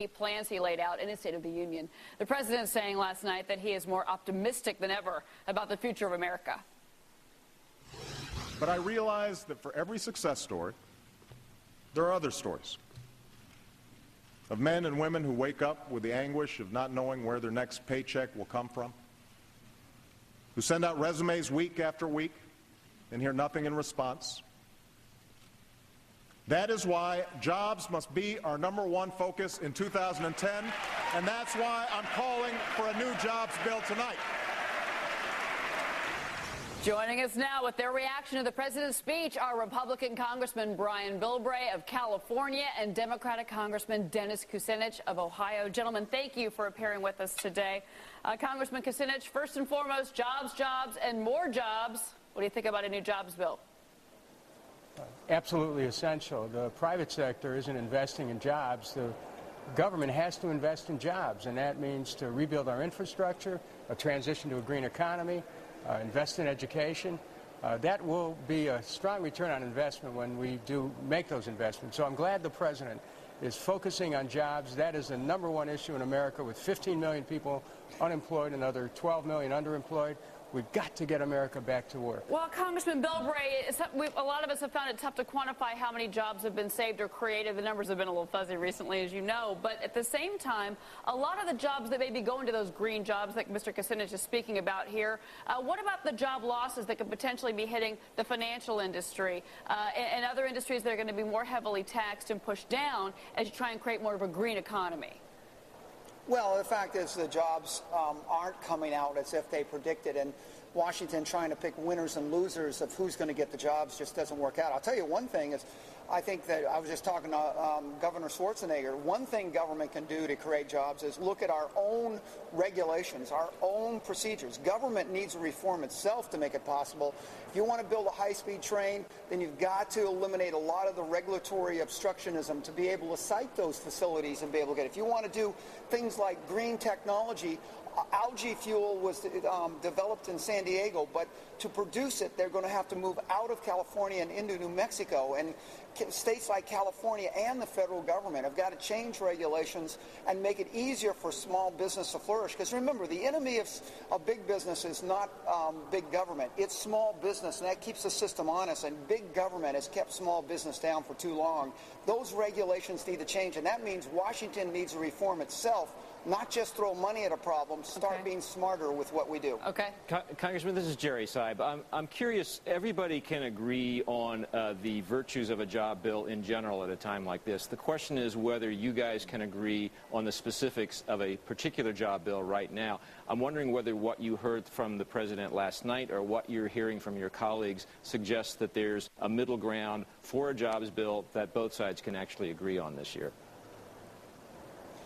plans he laid out in his State of the Union. The president saying last night that he is more optimistic than ever about the future of America. But I realize that for every success story, there are other stories of men and women who wake up with the anguish of not knowing where their next paycheck will come from, who send out resumes week after week and hear nothing in response. That is why jobs must be our #1 focus in 2010, and that's why I'm calling for a new jobs bill tonight. Joining us now with their reaction to the president's speech are Republican Congressman Bilbray of California and Democratic Congressman Dennis Kucinich of Ohio. Gentlemen, thank you for appearing with us today. Congressman Kucinich, first and foremost, jobs, jobs, and more jobs. What do you think about a new jobs bill? Absolutely essential. The private sector isn't investing in jobs. The government has to invest in jobs, and that means to rebuild our infrastructure, a transition to a green economy, invest in education. That will be a strong return on investment when we do make those investments. So I'm glad the president is focusing on jobs. That is the #1 issue in America, with 15 million people unemployed and another 12 million underemployed. We've got to get America back to work. Well, Congressman Bilbray, a lot of us have found it tough to quantify how many jobs have been saved or created. The numbers have been a little fuzzy recently, as you know. But at the same time, a lot of the jobs that may be going to those green jobs that Mr. Kucinich is speaking about here, what about the job losses that could potentially be hitting the financial industry and other industries that are going to be more heavily taxed and pushed down as you try and create more of a green economy? Well, the fact is the jobs aren't coming out as if they predicted, and Washington trying to pick winners and losers of who's going to get the jobs just doesn't work out. I'll tell you one thing is, I think that I was just talking to Governor Schwarzenegger. One thing government can do to create jobs is look at our own regulations, our own procedures. Government needs to reform itself to make it possible. If you want to build a high-speed train, then you've got to eliminate a lot of the regulatory obstructionism to be able to site those facilities and be able to get it. If you want to do things like green technology, algae fuel was developed in San Diego, but to produce it, they're going to have to move out of California and into New Mexico. And states like California and the federal government have got to change regulations and make it easier for small business to flourish. Because remember, the enemy of big business is not big government. It's small business, and that keeps the system honest. And big government has kept small business down for too long. Those regulations need to change, and that means Washington needs to reform itself, not just throw money at a problem, start being smarter with what we do. Okay. Congressman, this is Jerry Seib. I'm curious, everybody can agree on the virtues of a job bill in general at a time like this. The question is whether you guys can agree on the specifics of a particular job bill right now. I'm wondering whether what you heard from the president last night or what you're hearing from your colleagues suggests that there's a middle ground for a jobs bill that both sides can actually agree on this year.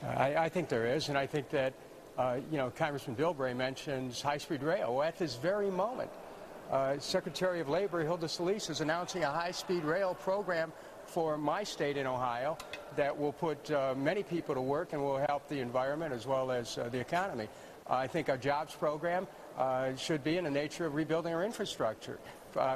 I think there is, and I think that, Congressman Bilbray mentions high-speed rail. At this very moment, Secretary of Labor Hilda Solis is announcing a high-speed rail program for my state in Ohio that will put many people to work and will help the environment as well as the economy. I think our jobs program should be in the nature of rebuilding our infrastructure.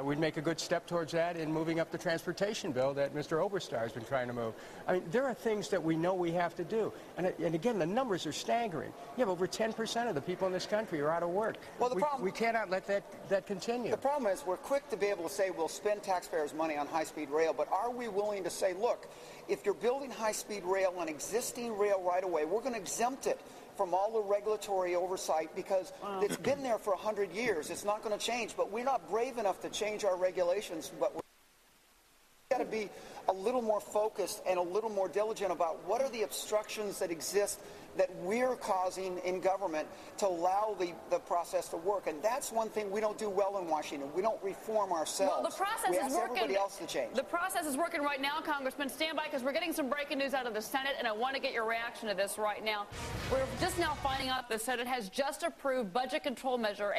We'd make a good step towards that in moving up the transportation bill that Mr. Oberstar has been trying to move. I mean, there are things that we know we have to do. And again, the numbers are staggering. You have over 10% of the people in this country are out of work. Well, we cannot let that continue. The problem is we're quick to be able to say we'll spend taxpayers' money on high-speed rail, but are we willing to say, look, if you're building high-speed rail on existing rail right-of-way, we're going to exempt it from all the regulatory oversight because it's been there for 100 years. It's not going to change, but we're not brave enough to change our regulations, but we've got to be a little more focused and a little more diligent about what are the obstructions that exist that we're causing in government to allow the process to work. And that's one thing we don't do well in Washington. We don't reform ourselves. Well, the process we is ask working. Everybody else to change. The process is working right now, Congressman. Stand by, because we're getting some breaking news out of the Senate, and I want to get your reaction to this right now. We're just now finding out the Senate has just approved a budget control measure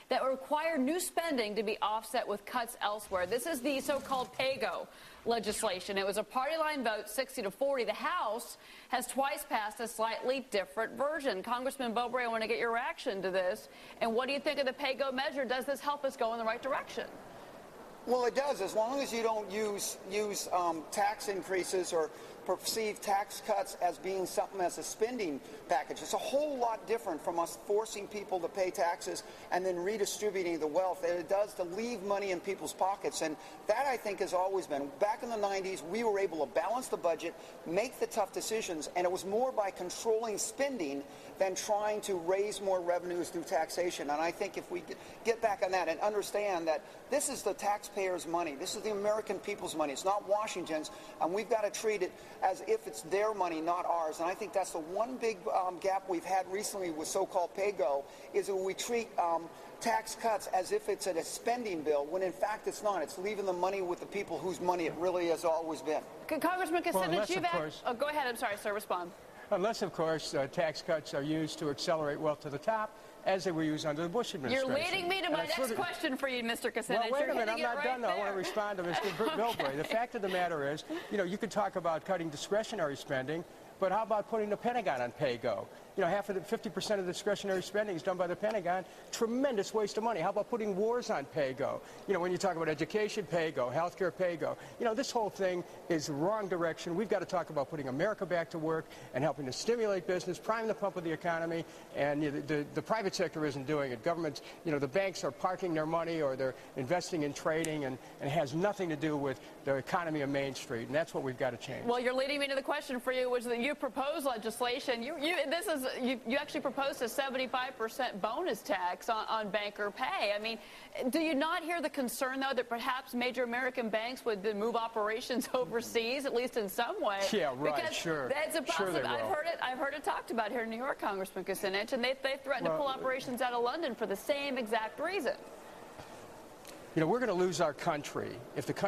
that will require new spending to be offset with cuts elsewhere. This is the so-called PAYGO legislation. It was a party line vote, 60-40. The House has twice passed a slightly different version. Congressman Bilbray, I want to get your reaction to this. And what do you think of the PAYGO measure? Does this help us go in the right direction? Well, it does, as long as you don't use tax increases or perceive tax cuts as being something as a spending package. It's a whole lot different from us forcing people to pay taxes and then redistributing the wealth that it does to leave money in people's pockets. And that, I think, has always been. Back in the 90s, we were able to balance the budget, make the tough decisions, and it was more by controlling spending than trying to raise more revenues through taxation. And I think if we get back on that and understand that this is the taxpayers' money, this is the American people's money, it's not Washington's, and we've got to treat it as if it's their money, not ours. And I think that's the one big gap we've had recently with so-called pay-go, is that we treat tax cuts as if it's a spending bill, when in fact it's not. It's leaving the money with the people whose money it really has always been. Congressman Kucinich, you've oh, go ahead. I'm sorry, sir. Respond. Unless, of course, tax cuts are used to accelerate wealth to the top, as they were used under the Bush administration. You're leading me to my next question for you, Mr. Kucinich. Well, wait a minute. I'm not right done, though. I want to respond to Mr. Bilbray. The fact of the matter is, you can talk about cutting discretionary spending, but how about putting the Pentagon on pay-go? 50% of discretionary spending is done by the Pentagon. Tremendous waste of money. How about putting wars on pay-go? When you talk about education, pay-go, healthcare, pay-go. This whole thing is the wrong direction. We've got to talk about putting America back to work and helping to stimulate business, prime the pump of the economy, and the private sector isn't doing it. Governments, the banks are parking their money or they're investing in trading, and it has nothing to do with the economy of Main Street, and that's what we've got to change. Well, you're leading me to the question for you, which is that you proposed legislation. You actually proposed a 75% bonus tax on banker pay. I mean, do you not hear the concern, though, that perhaps major American banks would then move operations overseas, at least in some way? Yeah, right, because sure. That's a possibility. Sure they will. I've heard it talked about here in New York, Congressman Kucinich, and they threatened to pull operations out of London for the same exact reason. We're going to lose our country if the country